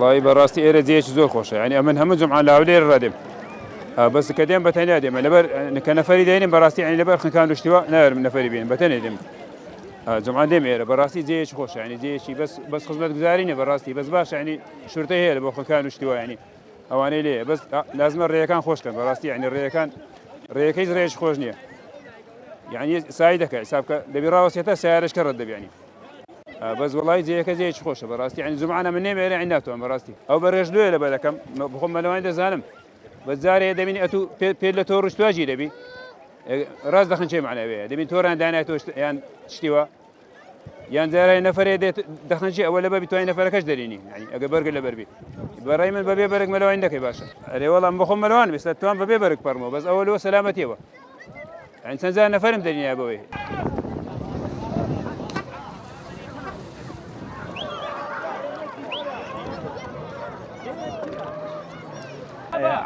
والله بەڕاستی ئێرە جێیەکی زۆر خۆشە، ینی ئەمن هەموو جمعان لە هەولێر ڕادێم بەس کە دێم بەتەنیا دێمە لەبەر کە نەفەری دێنێم بەڕاستی ینی لەبەر خەکان دوشتیوە ناوێرم نەفەری بێنم بەتەنێ دێم جمعان دێم ئێرە بەڕاستی جێیەکی خۆشە، ینی جێیەکی بەس خزمەت گوزارینە بەڕاستی بەس باشە ینی شورتە هەیە لە بۆ خەکان دوشتیوە ینی ئەوانەی لێ بەس لازمە ڕێیەکان خۆشکەن بەڕاستی ینی ڕێیەکەی ڕێژ خۆش نییە، یعنی سای دەکە حسابکە دەبی ڕاوەسێتە سیارەشکە ڕەت دەبیانی بەس وڵی جەیەکە جێیەکی خۆشە بەڕاستی ینی زمانە من نێم ئێرە ناتوان بەڕاستی ئەو بەڕێژ دوێ لە بەدەکەم بخۆم مەلەوانی دەزانم بە جارێ دەبینی ئەتو پێ لە تۆ ڕشتواجی دەبی ڕاست دەخن چێ معنەوەیە دەبین تۆران دانای تۆ یان شتیوە یان جارای نەفرێ دێت دەخنجی ئەوە لە بەبی توانای نەفەرەکەش دەرینی ینی ئەگە بەرگە لە بەربی بەڕای من بەبێ بەرگ مەلەوانی دەکەی باشە ئەرێ وەڵام بخۆم مەلەوان بێت توان بەبێ بەرگ پەرمەوە بەس ئەوە لەوە سەلامەتیەوە ینی چەند جار نەفەرم دەرینیا بەوەی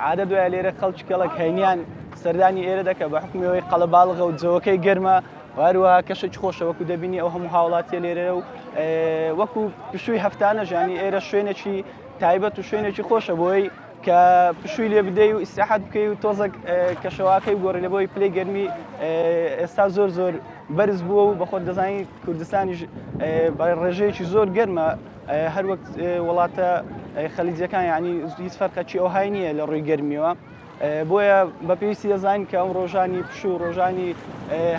عادە دوای لێرە خەڵکی کەڵک هەینیان سەردانی ئێرە دەکە بە حکومەوەی قەڵەباڵغە و جەوەکەی گەرمە واروها کەشێکی خۆشە وەکو دەبینی ئەو هەموو هاوڵاتیە لێرە و وەکو پشووی هەفتانە ژانی ئێرە شوێنێکی تایبەت و شوێنێکی خۆشە بۆی کە پشووی لێ بدەی و ئیسراحەت بکەی و تۆزێک کەشەواکەی گۆڕی لە بۆی پلەی گەرمی ئێستا زۆر بەرز بووە و بەخۆت دەزانی کوردستانیش ڕێژەیەکی زۆر گەرمە هەر وەک وڵاتە خەلیجەکان یعنی هیچ فەرقەکی ئەو های نییە لە ڕووی گەرمیەوە بۆیە بەپێویستی دەزانین کە ئەم ڕۆژانی پشوو ڕۆژانی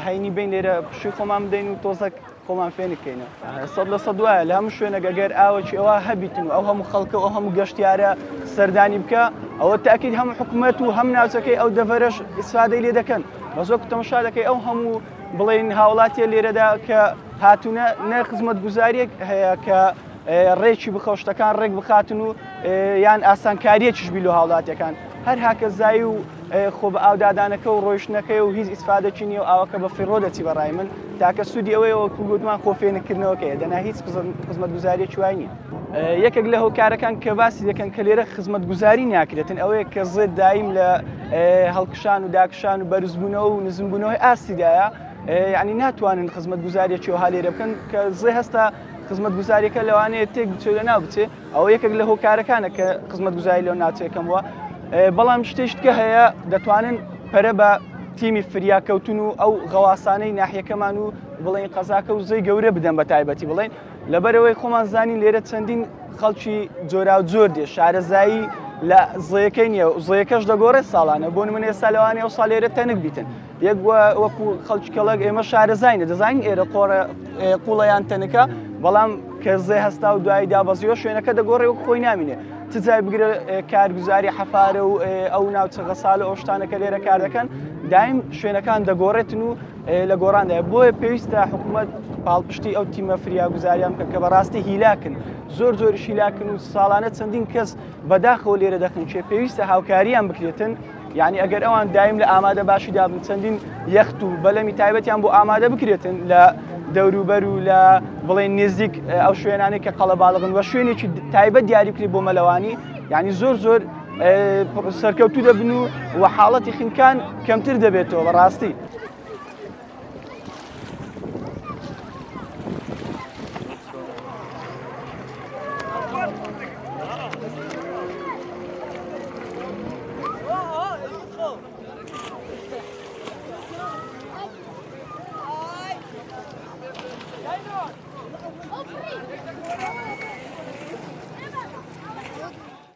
هەینی بین لێرە پشووی خۆمان بدەین و تۆزێک خۆمان فێن بکەینەوە 100% وایە لە هەموو شوێنە گەگەر ئاوەکی ئەوە هەبیتن و ئەو هەموو خەڵکە و ئەو هەموو گەشتیارە سەردانی بکە ئەوە تاکید هەموو حکوومەت و هەم ناوچەکەی ئەو دەڤەرەش ئیسفادەی لێ دەکەن بەزۆک تەماشا دەکەی ئەو هەموو بڵێن هاوڵاتیە لێرەدا کە هاتوونە نە خزمەت گوزاریەک هەیە کە ڕێکی بخەوشتەکان ڕێک بخاتن و یان ئاسانکاریەکیش بیل و هاوڵاتیەکان هەر هاکە زایی و خۆ بە ئاودادانەکە و ڕۆیشتنەکەی و هیچ ئیسفادەکی نیە و ئاوەکە بە فیڕۆ دەچی بەڕای من تاکە سوودی ئەوەیەوە گوتمان خۆفێنکردنەوەکەیە دەنا هیچ خزمەت گوزاریەکی وای نییە یەکێک لە هۆکارەکان کە باسی دەکەن کە لێرە خزمەت گوزاری ناکرێتن ئەوەیە کە زێت دایم لە هەڵکشان و داکشان و بەرزبوونەوە و نزمبوونەوەی ئاستیدایە یعنی ناتوانن خزمەت گوزاریەکی وها لێرە بکەن کە زێ هەستا خزمەت گوزاریەکە لەوانەیە تێک بچێت لە ناو بچێ ئەوە یەکێک لە هۆکارەکانە کە خزمەت گوزاری لەو ناوچەکەمەوە بەڵام شتێشتکە هەیە دەتوانن پەرە بە تیمی فریاکەوتن و ئەو غەواسانەی ناحیەکەمان و بڵێن قەزاکە و زەی گەورە بدەن بە تایبەتی بڵێن لەبەرەوەی خۆمان زانین لێرە چەندین خەڵکی جۆرا و جۆر دێ شارەزایی لە زەیەکەی نییە و زەیەکەش دەگۆڕێت ساڵانە بۆ من ئێستا لەوانەیە ئەو ساڵ لێرە تەنک بیتن یەک وەکو خەڵکی کەڵک ئێمە شارەزاینە دەزانین ئێرە قوڵەیان تەنەکە بەڵام کە زێ هەستا و دوایی دابەزیەوە شوێنەکە دەگۆڕێ وەک خۆی نامینێ تجای بگرە کارگوزاری حەفارە و ئەو ناوچە غەساڵە ئەو شتانەکە لێرە کار دەکەن دایم شوێنەکان دەگۆڕێتن و لە گۆڕاندایە بۆیە پێویستە حکوومەت پاڵپشتی ئەو تیمە فریاگوزاریان بکە کە بەڕاستی هیلاکن زۆریش هیلاکن و ساڵانە چەندین کەس بەداخەوە لێرە دەخن چێ پێویستە هاوکاریان بکرێتن یعنی ئەگەر ئەوان دایم لە ئامادە باشی دابن چەندین یەخت و بەلەمی تایبەتیان بۆ ئامادە بکرێتن لە دەوروبەر و لە بڵێن نزیک ئەو شوێنانێک کە قەڵەباڵغن وە شوێنێکی تایبەت دیاری بکرێت بۆ مەلەوانی یعنی زۆر سەرکەوتوو دەبن و حاڵەتی خینکان کەمتر دەبێتەوە بەڕاستی